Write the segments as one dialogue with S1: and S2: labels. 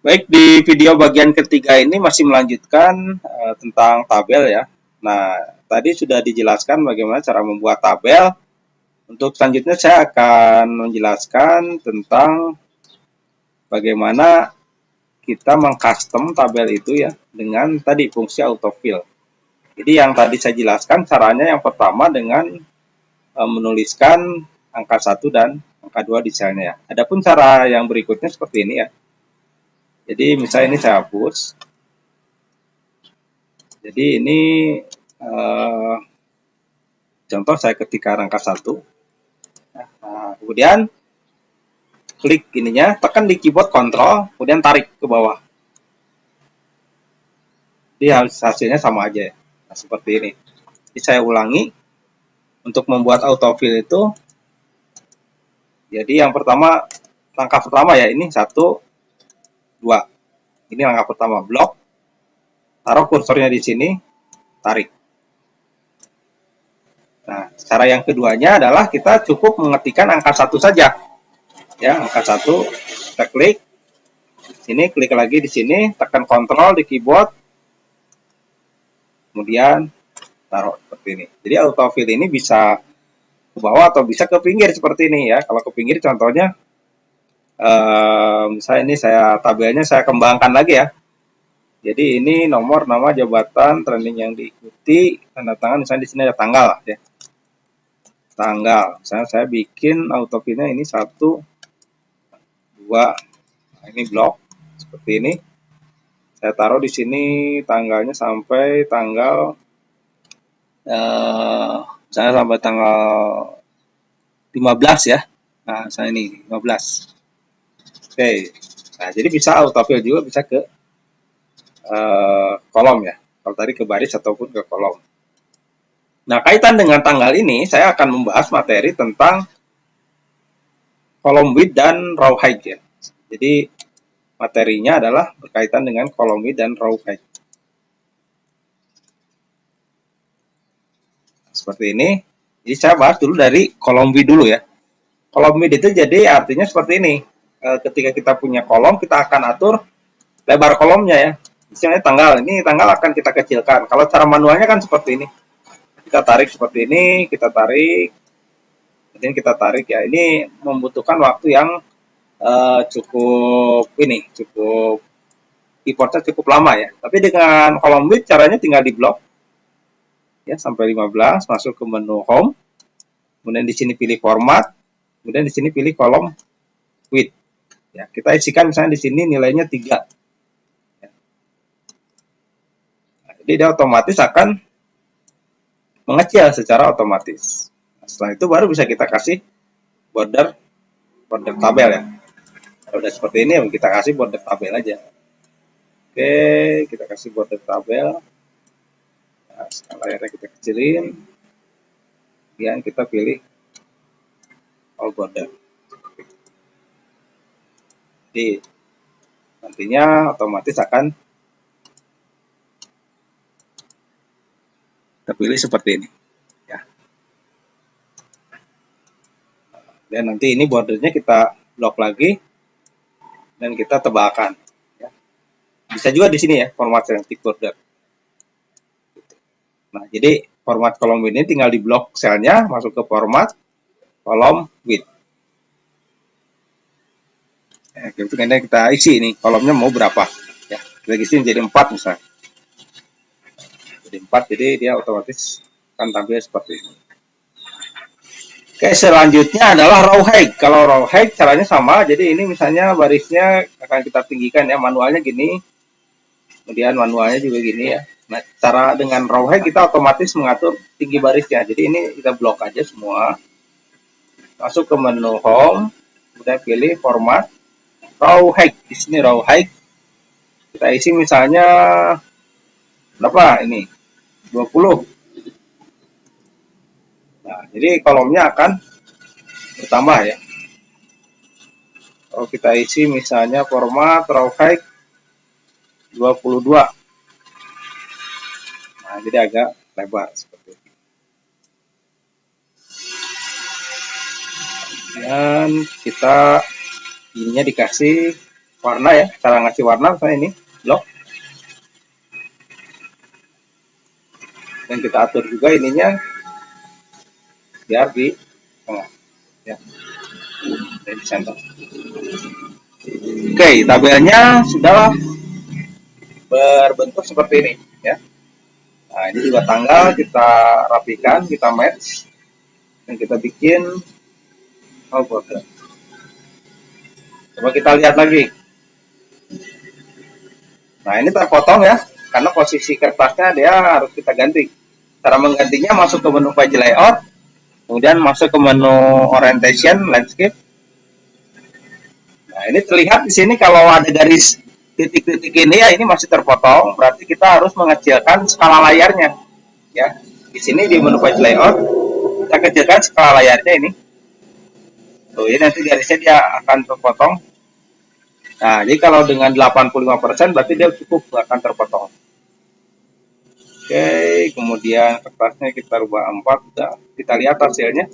S1: Baik, di video bagian ketiga ini masih melanjutkan tentang tabel ya. Nah, tadi sudah dijelaskan bagaimana cara membuat tabel. Untuk selanjutnya saya akan menjelaskan tentang bagaimana kita mengcustom tabel itu ya dengan tadi fungsi autofill. Jadi yang tadi saya jelaskan caranya yang pertama dengan menuliskan angka 1 dan angka 2 di selnya ya. Adapun cara yang berikutnya seperti ini ya. Jadi misalnya ini saya hapus. Jadi ini eh, contoh saya ketikkan angka 1. Nah, kemudian klik ininya, tekan di keyboard Ctrl, kemudian tarik ke bawah. Jadi hasilnya sama aja ya. Nah, seperti ini. Jadi saya ulangi untuk membuat autofill itu. Jadi yang pertama, langkah pertama ya ini 1, 2. Ini langkah pertama, blok. Taruh kursornya di sini, tarik. Nah, cara yang keduanya adalah kita cukup mengetikkan angka 1 saja. Ya, angka 1, kita klik. Sini klik lagi di sini, tekan Ctrl di keyboard. Kemudian taruh seperti ini. Jadi autofill ini bisa ke bawah atau bisa ke pinggir seperti ini ya. Kalau ke pinggir contohnya misalnya ini tabelnya saya kembangkan lagi ya. Jadi ini nomor, nama, jabatan, training yang diikuti, tanda tangan, misalnya di sini ada tanggal ya. Tanggal. Misalnya saya bikin autofillnya ini 1, 2. Nah, ini blok seperti ini. Saya taruh di sini tanggalnya sampai tanggal misalnya sampai tanggal 15 ya. Nah, saya ini 15. Oke. Nah, jadi bisa autofill juga bisa ke kolom ya. Kalau tadi ke baris ataupun ke kolom. Nah, kaitan dengan tanggal ini, saya akan membahas materi tentang kolom width dan row height ya. Jadi, materinya adalah berkaitan dengan kolom width dan row height. Seperti ini. Jadi, saya bahas dulu dari kolom width dulu ya. Kolom width itu jadi artinya seperti ini. Ketika kita punya kolom, kita akan atur lebar kolomnya ya. Misalnya tanggal, ini tanggal akan kita kecilkan. Kalau cara manualnya kan seperti ini. Kita tarik seperti ini, kita tarik, kemudian kita tarik ya. Ini membutuhkan waktu yang cukup keyboardnya cukup lama ya. Tapi dengan kolom width caranya tinggal di blok ya sampai 15, masuk ke menu home, kemudian di sini pilih format, kemudian di sini pilih kolom width. Ya, kita isikan misalnya di sini nilainya 3. Nah, jadi dia otomatis akan mengecil secara otomatis. Nah, setelah itu baru bisa kita kasih border tabel ya. Kalau udah seperti ini kita kasih border tabel aja. Oke, kita kasih border tabel. Nah, layarnya kita kecilin. Kemudian kita pilih all border. Jadi nantinya otomatis akan terpilih seperti ini. Ya. Dan nanti ini bordernya kita blok lagi dan kita tebalkan. Ya. Bisa juga di sini ya format selected border. Nah, jadi format kolom width ini tinggal di blok selnya, masuk ke format kolom width. Ya, kita isi ini kolomnya mau berapa. Ya, kita isi menjadi 4 misalnya. Jadi 4, jadi dia otomatis akan tampil seperti ini. Oke, selanjutnya adalah row height. Kalau row height caranya sama, jadi ini misalnya barisnya akan kita tinggikan ya, manualnya gini. Kemudian manualnya juga gini ya. Nah, cara dengan row height kita otomatis mengatur tinggi barisnya. Jadi ini kita blok aja semua. Masuk ke menu home, kemudian pilih format row height. Di sini row height. Kita isi misalnya berapa ini? 20. Nah, jadi kolomnya akan bertambah ya. Kalau kita isi misalnya format row height 22. Nah, jadi agak lebar seperti itu. Dan kita ininya dikasih warna ya, cara ngasih warna misalnya ini blok, dan kita atur juga ininya biar di tengah ya, dan di center. Oke, tabelnya sudah berbentuk seperti ini ya. Nah, ini juga tanggal kita rapikan, kita match, dan kita bikin border. Coba kita lihat lagi. Nah, ini terpotong ya, karena posisi kertasnya dia harus kita ganti. Cara menggantinya masuk ke menu page layout, kemudian masuk ke menu orientation, landscape. Nah, ini terlihat di sini kalau ada garis titik-titik ini ya, ini masih terpotong, berarti kita harus mengecilkan skala layarnya. Ya, di sini di menu page layout kita kecilkan skala layarnya ini. Tuh, ini nanti garisnya dia akan terpotong. Nah, jadi kalau dengan 85% berarti dia cukup akan terpotong. Oke, kemudian kertasnya kita rubah 4, kita lihat hasilnya.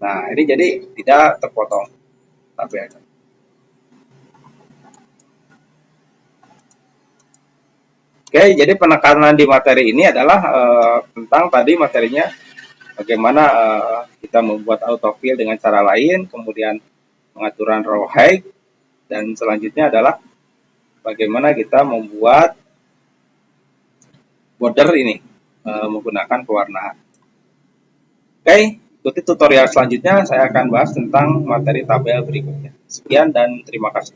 S1: Nah, ini jadi tidak terpotong tabelnya. Oke, jadi penekanan di materi ini adalah tentang tadi materinya bagaimana kita membuat autofill dengan cara lain, kemudian pengaturan row height, dan selanjutnya adalah bagaimana kita membuat border ini menggunakan pewarnaan. Oke, ikuti tutorial selanjutnya saya akan bahas tentang materi tabel berikutnya. Sekian dan terima kasih.